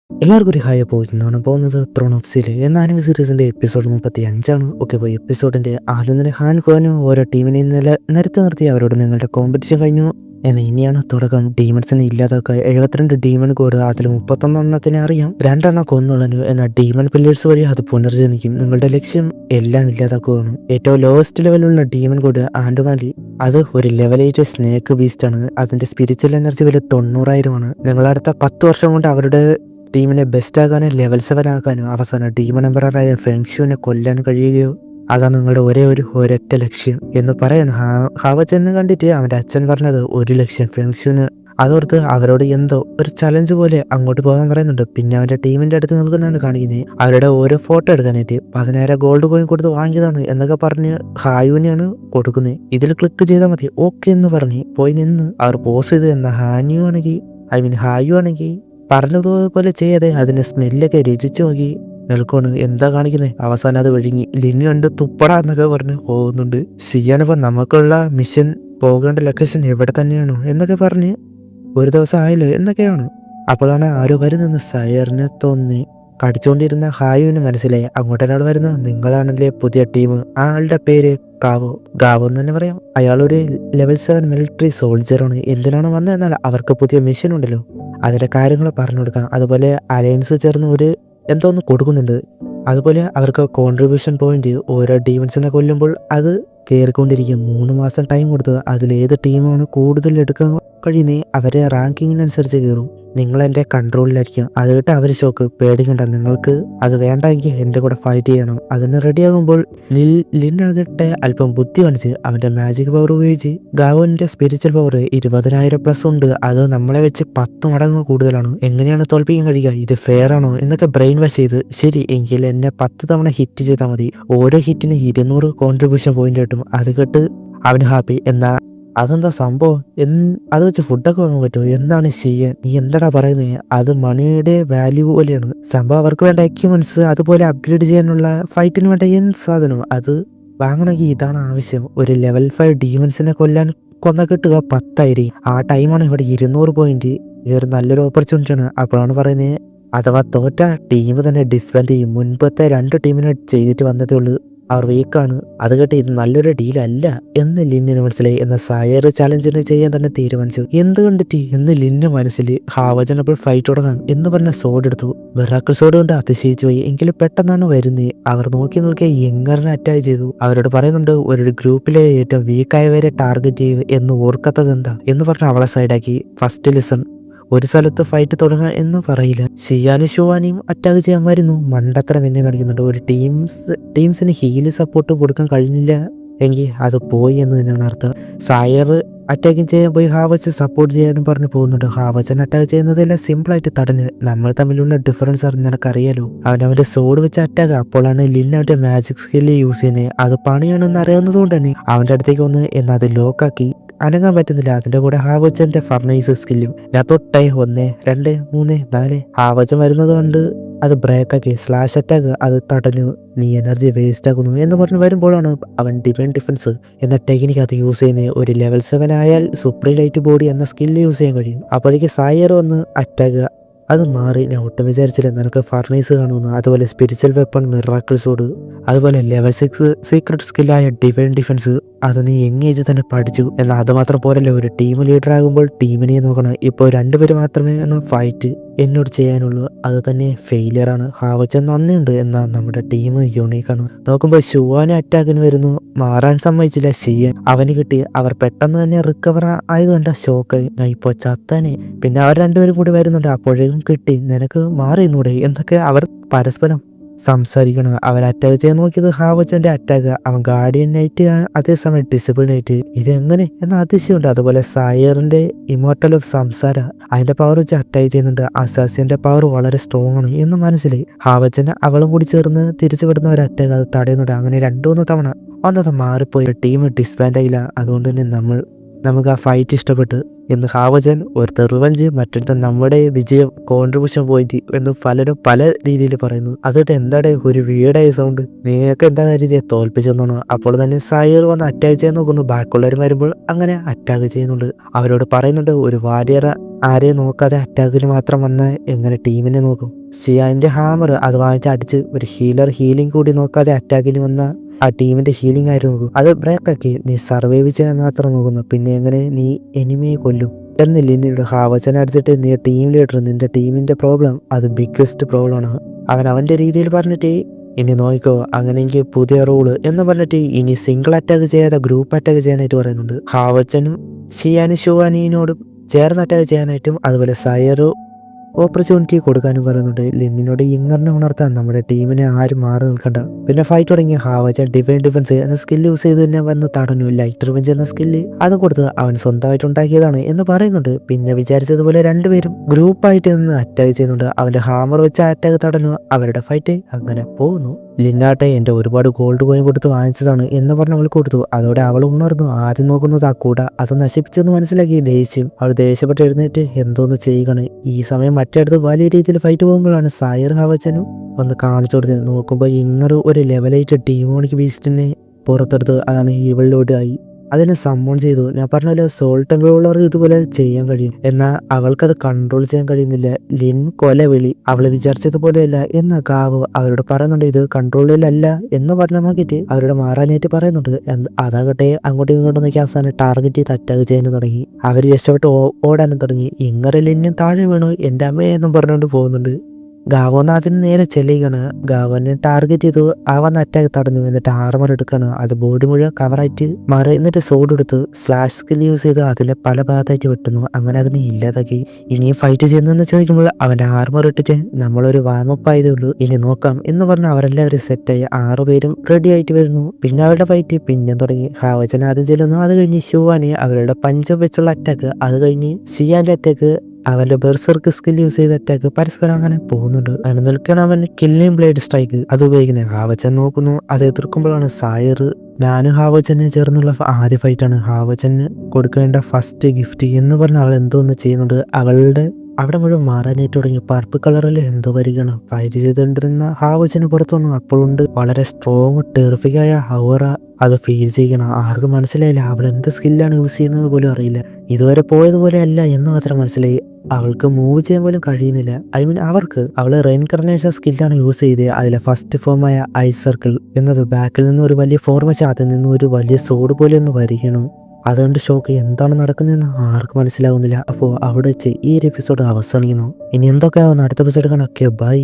എല്ലാവർക്കും ഒരു ഹായ് പോയിട്ടാണ് പോകുന്നത് ത്രോൺ ഓഫ് സീൽ എന്ന ആനിമി സീരീസിന്റെ എപ്പിസോഡ് 35 ഓക്കെ പോയി. എപ്പിസോഡിന്റെ ആദ്യം തന്നെ ഹാൻ കോനും ഓരോ ടീമിനെ നിരത്തി നിർത്തി അവരോട് നിങ്ങളുടെ കോമ്പറ്റീഷൻ കഴിഞ്ഞു എന്നാൽ ഇനിയാണ് തുടക്കം. ഡീമൺസിനെ ഇല്ലാതാക്കുക 72 ഡീമൺ കോഡ്, അതിൽ 31 അറിയാം, 2 കൊന്നുള്ളു. എന്നാൽ ഡീമൺ പില്ലേഴ്സ് വഴി അത് പുനർജനിക്കും. നിങ്ങളുടെ ലക്ഷ്യം എല്ലാം ഇല്ലാതാക്കുകയാണ്. ഏറ്റവും ലോവസ്റ്റ് ലെവലുള്ള ഡീമൺ കോഡ് ആൻഡുമാലി, അത് ഒരു ലെവൽ 8 സ്നേക്ക് ബീസ്റ്റ് ആണ്. അതിന്റെ സ്പിരിച്വൽ എനർജി വില 90,000 നിങ്ങളടുത്ത 10 വർഷം കൊണ്ട് അവരുടെ ടീമിനെ ബെസ്റ്റ് ആക്കാനും ലെവൽ 7 ആക്കാനും അവസാനം ടീം നമ്പറായ ഫെങ്ഷുവിനെ കൊല്ലാൻ കഴിയുകയോ, അതാണ് നിങ്ങളുടെ ഒരൊറ്റ ലക്ഷ്യം എന്ന് പറയണം. ഹാവച്ചനെ കണ്ടിട്ട് അവൻ്റെ അച്ഛൻ പറഞ്ഞത് ഒരു ലക്ഷ്യം ഫെങ്ഷുവിന്. അതോർത്ത് അവരോട് എന്തോ ഒരു ചലഞ്ച് പോലെ അങ്ങോട്ട് പോകാൻ പറയുന്നുണ്ട്. പിന്നെ അവൻ്റെ ടീമിൻ്റെ അടുത്ത് നിൽക്കുന്നതാണ് കാണിക്കുന്നത്. അവരുടെ ഓരോ ഫോട്ടോ എടുക്കാനായിട്ട് 10,000 ഗോൾഡ് കോയിൻ കൊടുത്ത് വാങ്ങിയതാണ് എന്നൊക്കെ പറഞ്ഞ് ഹായുവിനെയാണ് കൊടുക്കുന്നത്. ഇതിൽ ക്ലിക്ക് ചെയ്താൽ മതി ഓക്കെ എന്ന് പറഞ്ഞ് പോയി നിന്ന് അവർ പോസ് ചെയ്ത്. എന്നാൽ ഹായു ആണെങ്കിൽ പറഞ്ഞതുപോലെ ചെയ്യാതെ അതിന്റെ സ്മെല്ലൊക്കെ രുചിച്ചു നോക്കി നിൽക്കാണ്. എന്താ കാണിക്കുന്നത്? അവസാനം അത് വിഴുങ്ങി. ലിനു കണ്ട് തുപ്പട എന്നൊക്കെ പറഞ്ഞ് പോകുന്നുണ്ട്. ചെയ്യാനിപ്പോൾ നമുക്കുള്ള മിഷൻ പോകേണ്ട ലൊക്കേഷൻ എവിടെ തന്നെയാണ് എന്നൊക്കെ പറഞ്ഞ് ഒരു ദിവസം ആയല്ലോ എന്നൊക്കെയാണ്. അപ്പോഴാണ് ആരോ വരുന്നെന്ന് സയറിനെ തോന്നി. കടിച്ചുകൊണ്ടിരുന്ന ഹായുവിന് മനസ്സിലായി അങ്ങോട്ടൊരാൾ വരുന്നത്. നിങ്ങളാണല്ലേ പുതിയ ടീം. ആ ആളുടെ പേര് ഗാവോ എന്ന് തന്നെ പറയാം. അയാളൊരു ലെവൽ 7 മിലിറ്ററി സോൾജറാണ്. എന്തിനാണ് വന്നതെന്നാൽ അവർക്ക് പുതിയ മിഷൻ ഉണ്ടല്ലോ, അതിൻ്റെ കാര്യങ്ങൾ പറഞ്ഞു കൊടുക്കാം. അതുപോലെ അലയൻസ് ചേർന്ന് എന്തോന്ന് കൊടുക്കുന്നുണ്ട്. അതുപോലെ അവർക്ക് കോൺട്രിബ്യൂഷൻ പോയിന്റ് ഓരോ ഡീമൻസിനെ കൊല്ലുമ്പോൾ അത് കയറിക്കൊണ്ടിരിക്കും. 3 മാസം ടൈം കൊടുത്ത് അതിലേത് ടീമാണ് കൂടുതൽ എടുക്കാൻ കഴിയുന്നത് അവരെ റാങ്കിങ്ങിനനുസരിച്ച് കയറും. നിങ്ങൾ എൻ്റെ കൺട്രോളിലായിരിക്കും. അത് കേട്ട് അവർ ഷോക്ക്. പേടിക്കണ്ട, നിങ്ങൾക്ക് അത് വേണ്ടെങ്കിൽ എൻ്റെ കൂടെ ഫൈറ്റ് ചെയ്യണം. അതിന് റെഡിയാകുമ്പോൾ ലിന്നാകട്ടെ അല്പം ബുദ്ധി കാണിച്ച് അവൻ്റെ മാജിക് പവർ ഉപയോഗിച്ച് ഗാവോന്റെ സ്പിരിച്വൽ പവർ 20,000+ ഉണ്ട്. അത് നമ്മളെ വെച്ച് 10 മടങ്ങ് കൂടുതലാണ്. എങ്ങനെയാണ് തോൽപ്പിക്കാൻ കഴിയുക? ഇത് ഫെയർ ആണോ എന്നൊക്കെ ബ്രെയിൻ വാഷ് ചെയ്ത്, ശരി എങ്കിൽ എന്നെ 10 തവണ ഹിറ്റ് ചെയ്താൽ മതി. ഓരോ ഹിറ്റിന് 200 കോൺട്രിബ്യൂഷൻ പോയിന്റ് കിട്ടും. അത് കേട്ട് അവന് ഹാപ്പി. എന്നാ അതെന്താ സംഭവം? അത് വെച്ച് ഫുഡൊക്കെ വാങ്ങാൻ പറ്റുമോ? എന്താണ് ചെയ്യാൻ? നീ എന്താടാ പറയുന്നത്? അത് മണിയുടെ വാല്യൂ പോലെയാണ് സംഭവം. അവർക്ക് വേണ്ട എക്യുപ്മെന്റ്സ്, അതുപോലെ അപ്ഗ്രേഡ് ചെയ്യാനുള്ള ഫൈറ്റിന് വേണ്ട സാധനം, അത് വാങ്ങണമെങ്കിൽ ഇതാണ് ആവശ്യം. ഒരു ലെവൽ 5 ഡീമൻസിനെ കൊന്ന കിട്ടുക 10,000. ആ ടൈമാണ് ഇവിടെ 200 പോയിന്റ്. ഇതൊരു നല്ലൊരു ഓപ്പർച്യൂണിറ്റിയാണ്. അപ്പോഴാണ് പറയുന്നത് അഥവാ തോറ്റ ടീം തന്നെ ഡിസ്ബാൻഡ് ചെയ്യും. മുൻപത്തെ 2 ടീമിനെ ചെയ്തിട്ട് വന്നതേ ഉള്ളൂ, അവർ വീക്കാണ്. അത് കേട്ട് ഇത് നല്ലൊരു ഡീലല്ല എന്ന് ലിന്നിന് മനസ്സിലായി. എന്ന സയർ ചാലഞ്ചിന് ചെയ്യാൻ തന്നെ തീരുമാനിച്ചു. എന്ത് കണ്ടിട്ട് എന്ന് ലിന്നു മനസ്സിൽ. ഹാവജനപ്പോൾ ഫൈറ്റ് തുടങ്ങാൻ എന്ന് പറഞ്ഞ സോഡ് എടുത്തു. വെറാക്കിൾ സോഡ് കൊണ്ട് അതിശയിച്ചു പോയി. എങ്കിലും പെട്ടെന്നാണ് വരുന്നത്. അവർ നോക്കി എങ്ങനെ അറ്റാക്ക് ചെയ്തു. അവരോട് പറയുന്നുണ്ട് ഒരു ഗ്രൂപ്പിലെ ഏറ്റവും വീക്കായവരെ ടാർഗറ്റ് ചെയ്യൂ എന്ന് ഓർക്കാത്തത് എന്താ എന്ന് പറഞ്ഞ് അവളെ സൈഡാക്കി. ഫസ്റ്റ് ലെസൺ, ഒരു സ്ഥലത്ത് ഫൈറ്റ് തുടങ്ങാൻ എന്ന് പറയില്ല. ഷിയാനും ഷുവാനിയും അറ്റാക്ക് ചെയ്യാൻ വരുന്നു. മണ്ടത്തരം എന്നെ കാണിക്കുന്നുണ്ട്. ഒരു ടീംസിന് ഹീല് സപ്പോർട്ട് കൊടുക്കാൻ കഴിഞ്ഞില്ല എങ്കിൽ അത് പോയി എന്ന് തന്നെയാണ് അർത്ഥം. സായർ അറ്റാക്കിങ് ചെയ്യാൻ പോയി ഹാവച്ച് സപ്പോർട്ട് ചെയ്യാനും പറഞ്ഞു പോകുന്നുണ്ട്. ഹാവച്ചൻ അറ്റാക്ക് ചെയ്യുന്നതെല്ലാം സിമ്പിളായിട്ട് തടഞ്ഞ്. നമ്മൾ തമ്മിലുള്ള ഡിഫറൻസ് അറിഞ്ഞ് നിനക്കറിയാലോ. അവൻ്റെ സോഡ് വെച്ച് അറ്റാക്ക്. അപ്പോഴാണ് ലിൻ അവൻ്റെ മാജിക് സ്കില്ല് യൂസ് ചെയ്യുന്നത്. അത് പണിയാണെന്ന് അറിയാവുന്നത് കൊണ്ട് തന്നെ അവൻ്റെ അടുത്തേക്ക് വന്ന് എന്നാൽ അത് ലോക്കാക്കി അനങ്ങാൻ പറ്റുന്നില്ല. അതിന്റെ കൂടെ ഹാവച്ചന്റെ ഫർണൈസ് സ്കില്ലും. ഞാൻ തൊട്ടേ 1 2 3 4 ഹാവച്ചൻ വരുന്നത് കൊണ്ട് അത് ബ്രേക്കാക്കി. സ്ലാഷ് അറ്റാക്ക് അത് തടഞ്ഞു. നീ എനർജി വേസ്റ്റ് ആക്കുന്നു എന്ന് പറഞ്ഞ് വരുമ്പോഴാണ് അവൻ ഡിവൈൻ ഡിഫൻസ് എന്ന ടെക്നിക്ക് അത് യൂസ് ചെയ്യുന്നത്. ഒരു ലെവൽ 7 ആയാൽ സുപ്രീലൈറ്റ് ബോഡി എന്ന സ്കില്ല് യൂസ് ചെയ്യാൻ കഴിയും. അപ്പോഴേക്ക് സായർ വന്ന് അറ്റാക്ക്. അത് മാറി. ഞാൻ ഒട്ടും വിചാരിച്ചില്ല നിനക്ക് ഫർണൈസ് കാണുമെന്ന്. അതുപോലെ സ്പിരിച്വൽ വെപ്പൺ മിറാക്കിൾ സോഡ്, അതുപോലെ ലെവൽ 6 സീക്രട്ട് സ്കില്ലായ ഡിവൈൻ ഡിഫൻസ്, അത് നീ ഏജ് തന്നെ പഠിച്ചു. എന്നാൽ അത് മാത്രം പോരല്ലോ, ഒരു ടീം ലീഡർ ആകുമ്പോൾ ടീമിനെ നോക്കണം. ഇപ്പോൾ 2 പേര് മാത്രമേ ഫൈറ്റ് എന്നോട് ചെയ്യാനുള്ളൂ. അത് തന്നെ ഫെയിലിയറാണ്. ഹാവച്ചൻ നന്ദിയുണ്ട്, എന്നാൽ നമ്മുടെ ടീം യൂണീക്കാണ്. നോക്കുമ്പോൾ ഷുവാനെ അറ്റാക്കിന് വരുന്നു. മാറാൻ സമ്മതിച്ചില്ല ഷിയൻ. അവന് കിട്ടി. അവർ പെട്ടെന്ന് തന്നെ റിക്കവർ ആയതുകൊണ്ട് ഷോക്ക്. ഞാൻ ഇപ്പോൾ ചത്താനെ. പിന്നെ അവർ 2 പേരും കൂടി വരുന്നുണ്ട്. അപ്പോഴേക്കും കിട്ടി. നിനക്ക് മാറിയെന്നൂടെ എന്നൊക്കെ അവർ പരസ്പരം സംസാരിക്കണം. അവൻ അറ്റാക്ക് ചെയ്യാൻ നോക്കിയത് ഹാവച്ചന്റെ അറ്റാക്ക്. അവൻ ഗാർഡിയൻ നൈറ്റ്, അതേസമയം ഡിസബിൾ നൈറ്റ്. ഇതെങ്ങനെ എന്ന അതിശയമുണ്ട്. അതുപോലെ സായറിന്റെ ഇമോർട്ടൽ ഓഫ് സംസാര, അതിന്റെ പവർ വെച്ച് അറ്റാക്ക് ചെയ്യുന്നുണ്ട്. അസാസിന്റെ പവർ വളരെ സ്ട്രോങ് ആണ് എന്ന് മനസ്സിലായി. ഹാവച്ചന് അവളും കൂടി ചേർന്ന് തിരിച്ചു വിടുന്ന ഒരു അറ്റാക്ക് അത് തടയുന്നുണ്ട്. അങ്ങനെ 2-3 തവണ ഒന്നത് മാറിപ്പോയി. ടീം ഡിസ്ബാൻഡ് ആയില്ല. അതുകൊണ്ട് തന്നെ നമുക്ക് ആ ഫൈറ്റ് ഇഷ്ടപ്പെട്ട് എന്ന് ഹാവജൻ. ഒരുത്തർ റിവഞ്ച്, മറ്റൊരുത്തർ നമ്മുടെ വിജയം, കോൺട്രിബ്യൂഷൻ പോയിന്റ് എന്ന് പലരും പല രീതിയിൽ പറയുന്നു. അതിട്ട് എന്താണ് ഒരു വീടായ സൗണ്ട്? നിങ്ങൾക്ക് എന്താ രീതിയെ തോൽപ്പിച്ചെന്നാണോ? അപ്പോൾ തന്നെ സായർ വന്ന് അറ്റാക്ക് ചെയ്യാൻ നോക്കുന്നു. ബാക്കിയുള്ളവർ വരുമ്പോൾ അങ്ങനെ അറ്റാക്ക് ചെയ്യുന്നുണ്ട്. അവരോട് പറയുന്നുണ്ട് ഒരു വാരിയർ ആരെയും നോക്കാതെ അറ്റാക്കിന് മാത്രം വന്ന് എങ്ങനെ ടീമിനെ നോക്കും? ഷിയാന്റെ ഹാമർ അത് വാങ്ങിച്ച് അടിച്ച് ഒരു ഹീലർ ഹീലിംഗ് കൂടി നോക്കാതെ അറ്റാക്കിന് വന്ന ആ ടീമിന്റെ ഹീലിംഗ് ആയിരുന്നു നോക്കും. അത് ബ്രേക്കാക്കി നീ സർവൈവ് ചെയ്യാൻ മാത്രം നോക്കുന്നു, പിന്നെ എങ്ങനെ നീ എനിമിയെ കൊല്ലും എന്നില്ല. നിന്നോട് ഹാവച്ചനെ അടിച്ചിട്ട് നീ ടീം ലീഡർ, നിന്റെ ടീമിന്റെ പ്രോബ്ലം അത് ബിഗ്ഗസ്റ്റ് പ്രോബ്ലം ആണ്. അവന്റെ രീതിയിൽ പറഞ്ഞിട്ട് ഇനി നോക്കിക്കോ, അങ്ങനെയെങ്കിൽ പുതിയ റൂള് എന്ന് പറഞ്ഞിട്ട് ഇനി സിംഗിൾ അറ്റാക്ക് ചെയ്യാതെ ഗ്രൂപ്പ് അറ്റാക്ക് ചെയ്യാനായിട്ട് പറയുന്നുണ്ട്. ഹാവച്ചനും ഷിയാനും ഷുവാനിനോടും ചേർന്ന് അറ്റാക്ക് ചെയ്യാനായിട്ടും അതുപോലെ സയറു ഓപ്പർച്യൂണിറ്റി കൊടുക്കാനും പറയുന്നുണ്ട്. ലിന്നിനോട് ഇങ്ങറിനെ ഉണർത്താൻ നമ്മുടെ ടീമിനെ ആരും മാറി നിൽക്കണ്ട. പിന്നെ ഫൈറ്റ് തുടങ്ങി ഹാവച്ച ഡിഫൻസ് എന്ന സ്കില്ല് യൂസ് ചെയ്ത് തന്നെ വന്ന് തടഞ്ഞു. ലൈറ്റ് റിവെഞ്ച് എന്ന സ്കില്ല് അത് കൊടുത്ത് അവൻ സ്വന്തമായിട്ട് ഉണ്ടാക്കിയതാണ് എന്ന് പറയുന്നുണ്ട്. പിന്നെ വിചാരിച്ചതുപോലെ രണ്ടുപേരും ഗ്രൂപ്പായിട്ട് നിന്ന് അറ്റാക്ക് ചെയ്യുന്നുണ്ട്. അവന്റെ ഹാമർ വെച്ച് അറ്റാക്ക് തടഞ്ഞു. അവരുടെ ഫൈറ്റ് അങ്ങനെ പോകുന്നു. ലിന്നാട്ടെ എൻ്റെ ഒരുപാട് ഗോൾഡ് കോയിൻ കൊടുത്ത് വാങ്ങിച്ചതാണ് എന്ന് പറഞ്ഞ് അവൾ കൊടുത്തു. അതോടെ അവൾ ഉണർന്നു. ആദ്യം നോക്കുന്നത് ആ കൂട അത് നശിപ്പിച്ചെന്ന് മനസ്സിലാക്കി അവൾ ദേഷ്യപ്പെട്ട് എഴുന്നേറ്റ് എന്തോന്ന് ചെയ്യുകയാണ്. ഈ സമയം മറ്റടുത്ത് വലിയ രീതിയിൽ ഫൈറ്റ് പോകുമ്പോഴാണ് സായർ ഹാവച്ചനും ഒന്ന് കാണിച്ചു കൊടുത്തത്. നോക്കുമ്പോൾ ഇങ്ങനെ ഒരു ലെവലായിട്ട് ഡീമോണിക് ബീസ്റ്റിനെ പുറത്തെടുത്ത് അതാണ് ഇവളിലോട്ട് ആയി. അതിനെ സമ്മോൺ ചെയ്തു. ഞാൻ പറഞ്ഞല്ലോ സോൾട്ട് ഉള്ളവർക്ക് ഇതുപോലെ ചെയ്യാൻ കഴിയും, എന്നാൽ അവൾക്കത് കൺട്രോൾ ചെയ്യാൻ കഴിയുന്നില്ല. ലിൻ കൊലവിളി അവള് വിചാരിച്ചതുപോലെയല്ല എന്ന് ഗാവോ അവരോട് പറയുന്നുണ്ട്. ഇത് കൺട്രോളിലല്ല എന്ന് പറഞ്ഞ നോക്കിയിട്ട് അവരോട് മാറാനായിട്ട് പറയുന്നുണ്ട്. അതാകട്ടെ അങ്ങോട്ടും ഇങ്ങോട്ടും നോക്കി അവസാനം ടാർഗറ്റ് ചെയ്ത് അറ്റാക്ക് ചെയ്യാൻ തുടങ്ങി. അവർ രക്ഷപ്പെട്ട് ഓടാനും തുടങ്ങി. ഇങ്ങനെ ലിന്നും താഴെ വീണു എൻ്റെ അമ്മയെന്നും പറഞ്ഞുകൊണ്ട് പോകുന്നുണ്ട്. ഗാവോന്ന് അതിന് നേരെ ചെല്ലുകയാണ്. ഗാവോനെ ടാർഗറ്റ് ചെയ്തു. അവൻ അറ്റാക്ക് തടഞ്ഞു. എന്നിട്ട് ആർമർ എടുക്കുകയാണ്. അത് ബോഡി മുഴുവൻ കവറായിട്ട് മാറി. എന്നിട്ട് സോഡ് എടുത്ത് സ്ലാഷ് സ്കിൽ യൂസ് ചെയ്ത് അതിലെ പല ഭാഗത്തായിട്ട് വെട്ടുന്നു. അങ്ങനെ അതിനെ ഇല്ലാതാക്കി. ഇനിയും ഫൈറ്റ് ചെയ്യുന്നതെന്ന് ചോദിക്കുമ്പോൾ അവൻ്റെ ആർമർ ഇട്ടിട്ട് നമ്മളൊരു വാമപ്പ് ആയതേ ഉള്ളൂ, ഇനി നോക്കാം എന്ന് പറഞ്ഞ് അവരെല്ലാവരും സെറ്റായി 6 പേരും റെഡി ആയിട്ട് വരുന്നു. പിന്നെ അവരുടെ ഫൈറ്റ് പിന്നെ തുടങ്ങി. ഹാവച്ചൻ ആദ്യം ചെല്ലുന്നു. അത് കഴിഞ്ഞ് ഷുവാനി അവരുടെ പഞ്ചം വെച്ചുള്ള അറ്റാക്ക്, അത് കഴിഞ്ഞ് ഷിയാന്റെ അറ്റാക്ക്, അവന്റെ ബെർസർക്ക് സ്കിൽ യൂസ് ചെയ്ത അറ്റാക്ക് പരസ്പരം അങ്ങനെ പോകുന്നുണ്ട്. അങ്ങനെ നിൽക്കണം അവൻ കില്ലിംഗ് ബ്ലേഡ് സ്ട്രൈക്ക് അത് ഉപയോഗിക്കുന്നത്. ഹാവച്ചൻ നോക്കുന്നു. അത് എതിർക്കുമ്പോഴാണ് സായർ ഞാനും ഹാവച്ചനെ ചേർന്നുള്ള ആദ്യ ഫൈറ്റാണ്. ഹാവച്ചന് കൊടുക്കേണ്ട ഫസ്റ്റ് ഗിഫ്റ്റ് എന്ന് പറഞ്ഞ് അവൾ എന്തോന്ന് ചെയ്യുന്നുണ്ട്. അവളുടെ അവിടെ മുഴുവൻ മാറാനായിട്ട് തുടങ്ങി. പർപ്പിൾ കളറിൽ എന്തോ വരികയാണ്. ഫൈറ്റ് ചെയ്തുകൊണ്ടിരുന്ന ഹാവച്ചന് പുറത്തു വന്നു. അപ്പോഴുണ്ട് വളരെ സ്ട്രോങ് ടെറിഫിക്കായ ഹൗറ അത് ഫീൽ ചെയ്യണം. ആർക്കും മനസ്സിലായില്ല അവൾ എന്ത് സ്കില്ലാണ് യൂസ് ചെയ്യുന്നത് പോലും അറിയില്ല. ഇതുവരെ പോയതുപോലെ അല്ല എന്ന് മാത്രം മനസ്സിലായി. അവൾക്ക് മൂവ് ചെയ്യാൻ പോലും കഴിയുന്നില്ല. അവർക്ക് അവള് റെയിൻകർണേഷൻ സ്കില്ലാണ് യൂസ് ചെയ്തത്. അതിലെ ഫസ്റ്റ് ഫോമായ ഐസ് സർക്കിൾ എന്നത് ബാക്കിൽ നിന്ന് ഒരു വലിയ ഫോർമ അതിൽ നിന്ന് ഒരു വലിയ സോഡ് പോലെ ഒന്ന് വരികയാണ്. അതുകൊണ്ട് ഷോക്ക് എന്താണ് നടക്കുന്നതെന്ന് ആർക്കും മനസ്സിലാവുന്നില്ല. അപ്പോൾ അവിടെ വെച്ച് ഈ ഒരു എപ്പിസോഡ് അവസാനിക്കുന്നു. ഇനി എന്തൊക്കെയാവുന്ന അടുത്ത എപ്പിസോഡ് കാണാം. ബൈ.